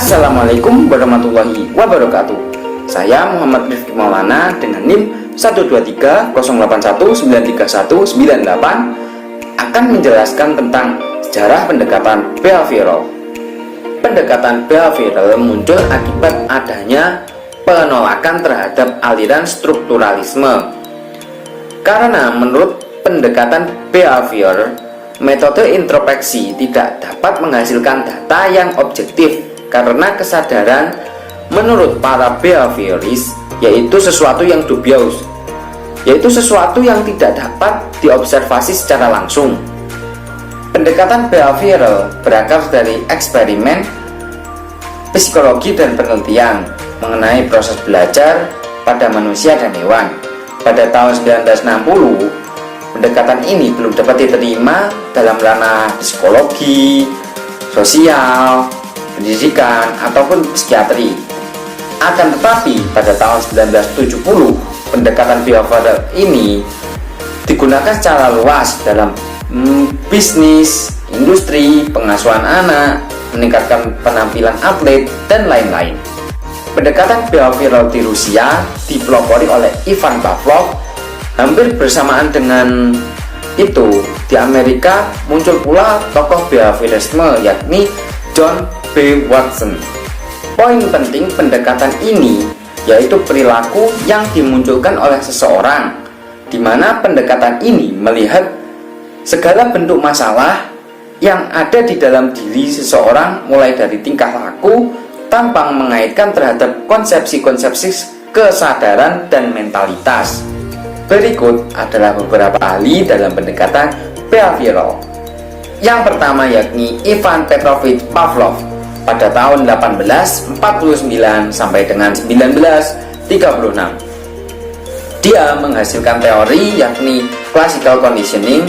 Assalamualaikum warahmatullahi wabarakatuh. Saya Muhammad Rifki Maulana dengan NIM 1230831939198 akan menjelaskan tentang sejarah pendekatan behavioral. Pendekatan behavioral muncul akibat adanya penolakan terhadap aliran strukturalisme. Karena menurut pendekatan behavior, metode introspeksi tidak dapat menghasilkan data yang objektif karena kesadaran menurut para behavioris yaitu sesuatu yang dubious, yaitu sesuatu yang tidak dapat diobservasi secara langsung. Pendekatan behavioral berakar dari eksperimen psikologi dan penelitian mengenai proses belajar pada manusia dan hewan. Pada tahun 1960, pendekatan ini belum dapat diterima dalam ranah psikologi, sosial, pendidikan, ataupun psikiatri. Akan tetapi pada tahun 1970, pendekatan behavioral ini digunakan secara luas dalam bisnis, industri, pengasuhan anak, meningkatkan penampilan atlet, dan lain-lain. Pendekatan behavioral di Rusia dipelopori oleh Ivan Pavlov. Hampir bersamaan dengan itu, di Amerika muncul pula tokoh behaviorisme yakni John B. Watson. Poin penting pendekatan ini yaitu perilaku yang dimunculkan oleh seseorang, di mana pendekatan ini melihat segala bentuk masalah yang ada di dalam diri seseorang mulai dari tingkah laku tanpa mengaitkan terhadap konsepsi-konsepsi kesadaran dan mentalitas. Berikut adalah beberapa ahli dalam pendekatan behavioral. Yang pertama yakni Ivan Petrovich Pavlov pada tahun 1849 sampai dengan 1936. Dia menghasilkan teori yakni classical conditioning.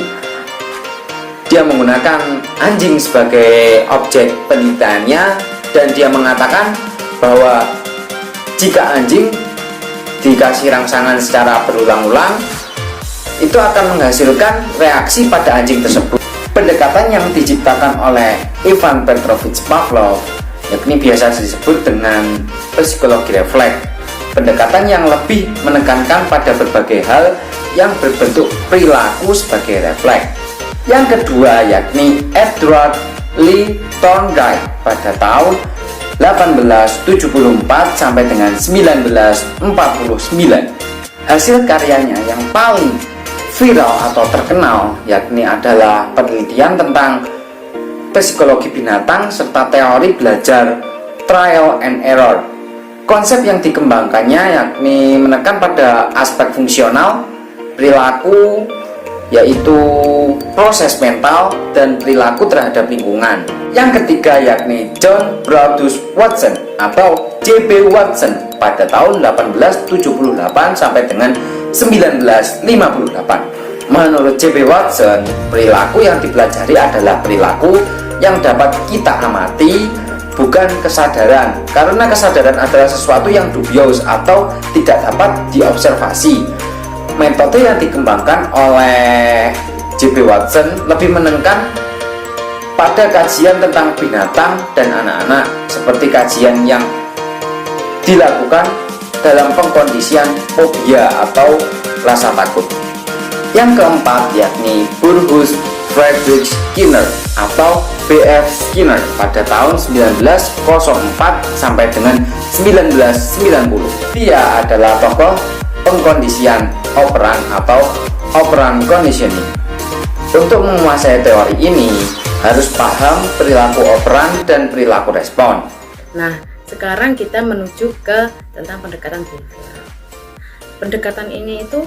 Dia menggunakan anjing sebagai objek penelitiannya dan dia mengatakan bahwa jika anjing dikasih rangsangan secara berulang-ulang, itu akan menghasilkan reaksi pada anjing tersebut. Pendekatan yang diciptakan oleh Ivan Petrovich Pavlov yakni biasa disebut dengan psikologi refleks. Pendekatan yang lebih menekankan pada berbagai hal yang berbentuk perilaku sebagai refleks. Yang kedua yakni Edward Lee Thorndike pada tahun 1874 sampai dengan 1949. Hasil karyanya yang paling viral atau terkenal yakni adalah penelitian tentang psikologi binatang serta teori belajar trial and error. Konsep yang dikembangkannya yakni menekan pada aspek fungsional, perilaku, yaitu proses mental dan perilaku terhadap lingkungan. Yang ketiga yakni John Brodus Watson atau J.B. Watson pada tahun 1878 sampai dengan 1958. Menurut J.B. Watson, perilaku yang dipelajari adalah perilaku yang dapat kita amati, bukan kesadaran, karena kesadaran adalah sesuatu yang dubious atau tidak dapat diobservasi. Metode yang dikembangkan oleh J.B. Watson lebih menekankan pada kajian tentang binatang dan anak-anak, seperti kajian yang dilakukan dalam pengkondisian fobia atau rasa takut. Yang keempat yakni Burrhus Friedrich Skinner atau B.F. Skinner pada tahun 1904 sampai dengan 1990. Dia adalah tokoh pengkondisian operan atau operant conditioning. Untuk menguasai teori ini harus paham perilaku operan dan perilaku respon. Nah, sekarang kita menuju ke tentang pendekatan behavioral. Pendekatan ini itu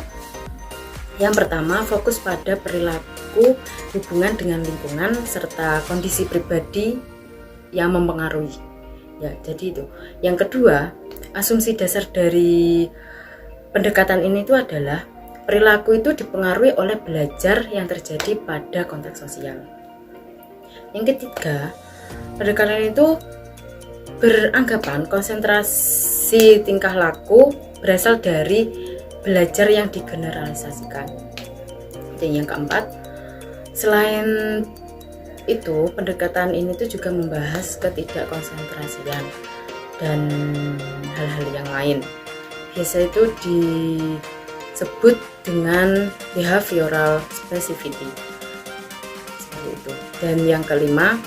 yang pertama fokus pada perilaku, hubungan dengan lingkungan serta kondisi pribadi yang mempengaruhi. Ya, jadi itu. Yang kedua, asumsi dasar dari pendekatan ini itu adalah perilaku itu dipengaruhi oleh belajar yang terjadi pada konteks sosial. Yang ketiga, pendekatan itu beranggapan konsentrasi tingkah laku berasal dari belajar yang digeneralisasikan. Dan yang keempat, selain itu pendekatan ini tuh juga membahas ketidakkonsentrasian dan hal-hal yang lain. Biasa itu disebut dengan behavioral specificity seperti itu. Dan yang kelima,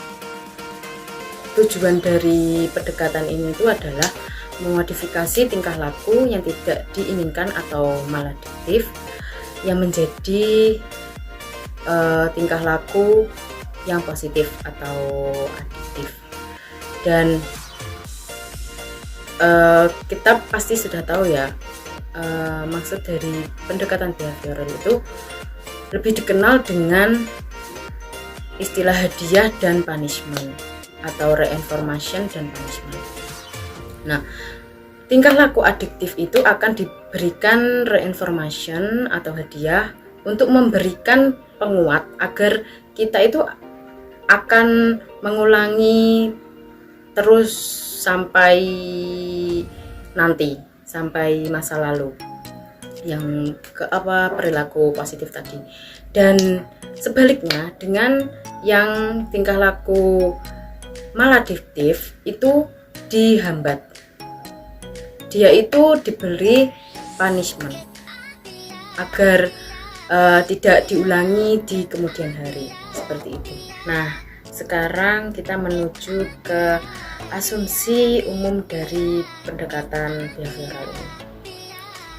tujuan dari pendekatan ini itu adalah memodifikasi tingkah laku yang tidak diinginkan atau maladiktif yang menjadi tingkah laku yang positif atau adiktif. Dan kita pasti sudah tahu ya, maksud dari pendekatan behavioral itu lebih dikenal dengan istilah hadiah dan punishment atau reinformation dan punishment. Nah, tingkah laku adiktif itu akan diberikan reinformation atau hadiah untuk memberikan penguat agar kita itu akan mengulangi terus sampai nanti, sampai masa lalu yang perilaku positif tadi. Dan sebaliknya dengan yang tingkah laku maladiktif itu dihambat, dia itu diberi punishment agar tidak diulangi di kemudian hari, seperti itu. Nah, sekarang kita menuju ke asumsi umum dari pendekatan behavioral ini.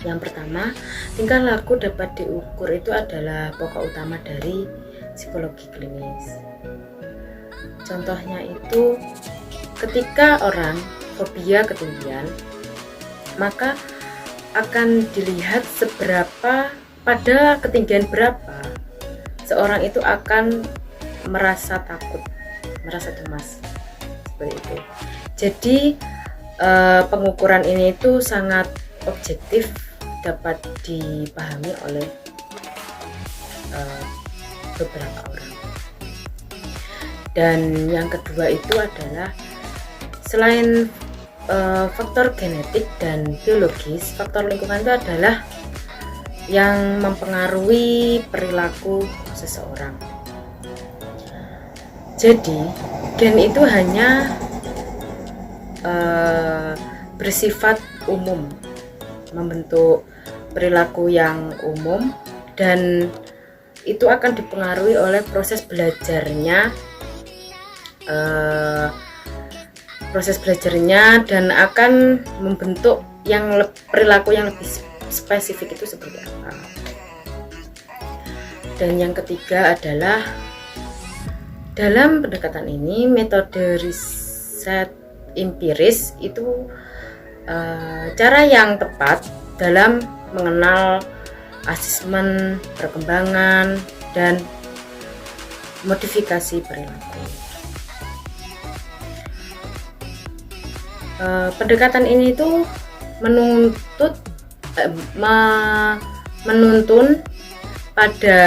Yang pertama, tingkah laku dapat diukur itu adalah pokok utama dari psikologi klinis. Contohnya itu ketika orang fobia ketinggian, maka akan dilihat seberapa, pada ketinggian berapa seorang itu akan merasa takut, merasa cemas, seperti itu. Jadi pengukuran ini itu sangat objektif, dapat dipahami oleh beberapa orang. Dan yang kedua itu adalah selain faktor genetik dan biologis, faktor lingkungan itu adalah yang mempengaruhi perilaku seseorang. Jadi gen itu hanya bersifat umum, membentuk perilaku yang umum, dan itu akan dipengaruhi oleh proses belajarnya dan akan membentuk perilaku yang lebih spesifik itu seperti apa. Dan yang ketiga adalah dalam pendekatan ini metode riset empiris itu cara yang tepat dalam mengenal asesmen perkembangan dan modifikasi perilaku. Pendekatan ini tuh menuntun pada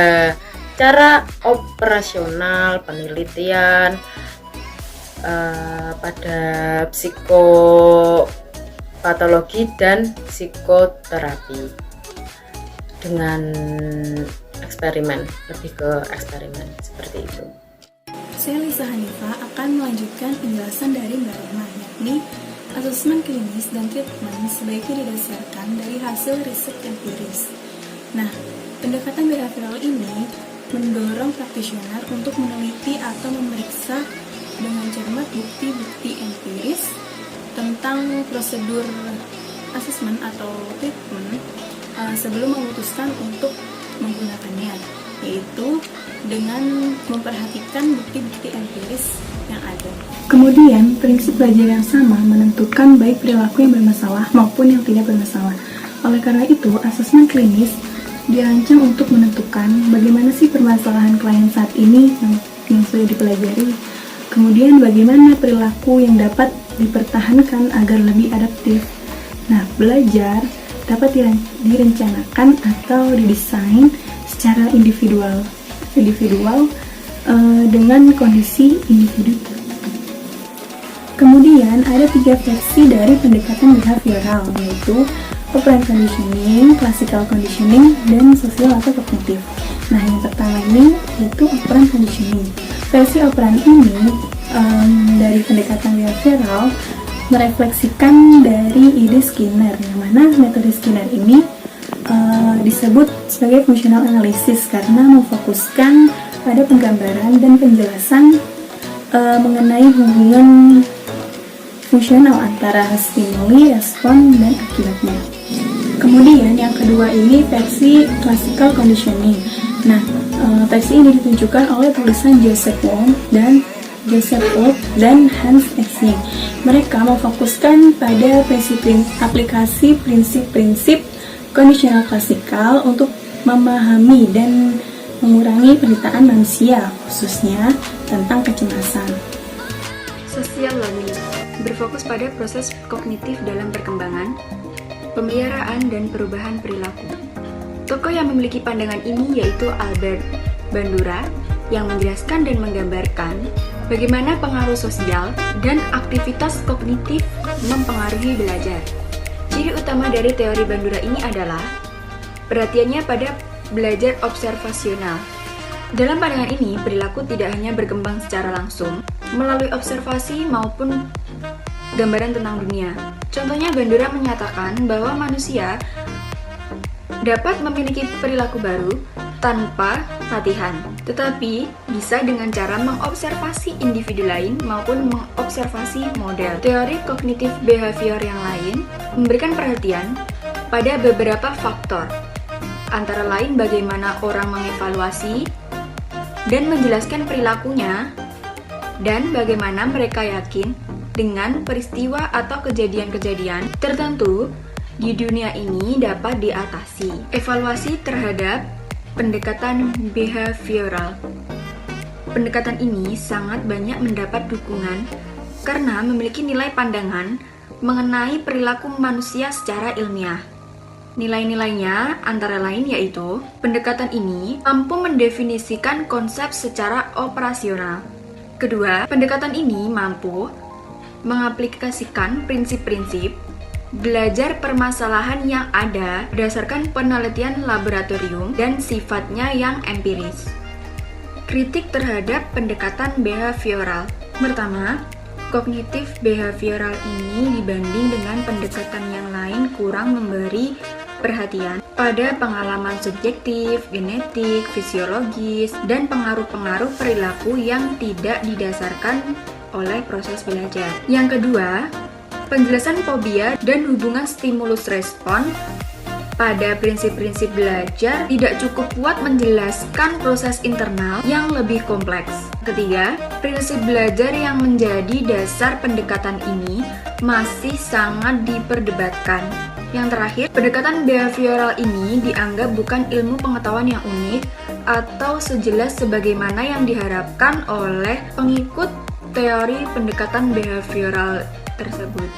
cara operasional penelitian, pada psikopatologi dan psikoterapi dengan eksperimen, lebih ke eksperimen seperti itu. Saya Lisa Hanifa akan melanjutkan penjelasan dari Mbak Rema, yakni asesmen klinis dan treatment sebaiknya didasarkan dari hasil riset empiris. Nah, pendekatan behavioral ini mendorong praktisioner untuk meneliti atau memeriksa dengan cermat bukti-bukti empiris tentang prosedur asesmen atau treatment sebelum memutuskan untuk menggunakannya, yaitu dengan memperhatikan bukti-bukti empiris yang ada. Kemudian, prinsip belajar yang sama menentukan baik perilaku yang bermasalah maupun yang tidak bermasalah. Oleh karena itu, asesmen klinis dirancang untuk menentukan bagaimana sih permasalahan klien saat ini yang sudah dipelajari. Kemudian bagaimana perilaku yang dapat dipertahankan agar lebih adaptif. Nah, belajar dapat direncanakan atau didesain secara individual dengan kondisi individu. Kemudian ada 3 versi dari pendekatan behavioral, yaitu operant conditioning, classical conditioning, dan sosial atau kognitif. Nah, yang pertama ini yaitu operant conditioning. Versi operant ini dari pendekatan behavioral merefleksikan dari ide Skinner, yang mana metode Skinner ini disebut sebagai functional analysis karena memfokuskan pada penggambaran dan penjelasan mengenai hubungan fungsional antara stimuli, respon, dan akibatnya. Kemudian yang kedua ini versi classical conditioning. Nah, versi ini ditunjukkan oleh tulisan Joseph Wolf dan Hans Essig. Mereka memfokuskan pada aplikasi prinsip-prinsip kondisional klasikal untuk memahami dan mengurangi penderitaan manusia, khususnya tentang kecemasan. Social learning berfokus pada proses kognitif dalam perkembangan, pemeliharaan, dan perubahan perilaku. Tokoh yang memiliki pandangan ini yaitu Albert Bandura, yang menjelaskan dan menggambarkan bagaimana pengaruh sosial dan aktivitas kognitif mempengaruhi belajar. Ciri utama dari teori Bandura ini adalah perhatiannya pada belajar observasional. Dalam pandangan ini, perilaku tidak hanya berkembang secara langsung melalui observasi maupun gambaran tentang dunia. Contohnya, Bandura menyatakan bahwa manusia dapat memiliki perilaku baru tanpa latihan, tetapi bisa dengan cara mengobservasi individu lain maupun mengobservasi model. Teori kognitif behavior yang lain memberikan perhatian pada beberapa faktor, antara lain bagaimana orang mengevaluasi dan menjelaskan perilakunya, dan bagaimana mereka yakin dengan peristiwa atau kejadian-kejadian tertentu di dunia ini dapat diatasi. Evaluasi terhadap pendekatan behavioral. Pendekatan ini sangat banyak mendapat dukungan karena memiliki nilai pandangan mengenai perilaku manusia secara ilmiah. Nilai-nilainya antara lain yaitu, pendekatan ini mampu mendefinisikan konsep secara operasional. Kedua, pendekatan ini mampu mengaplikasikan prinsip-prinsip belajar permasalahan yang ada berdasarkan penelitian laboratorium dan sifatnya yang empiris. Kritik terhadap pendekatan behavioral. Pertama, kognitif behavioral ini dibanding dengan pendekatan yang lain kurang memberi perhatian pada pengalaman subjektif, genetik, fisiologis, dan pengaruh-pengaruh perilaku yang tidak didasarkan oleh proses belajar. Yang kedua, penjelasan fobia dan hubungan stimulus-respon pada prinsip-prinsip belajar tidak cukup kuat menjelaskan proses internal yang lebih kompleks. Ketiga, prinsip belajar yang menjadi dasar pendekatan ini masih sangat diperdebatkan. Yang terakhir, pendekatan behavioral ini dianggap bukan ilmu pengetahuan yang unik atau sejelas sebagaimana yang diharapkan oleh pengikut teori pendekatan behavioral tersebut.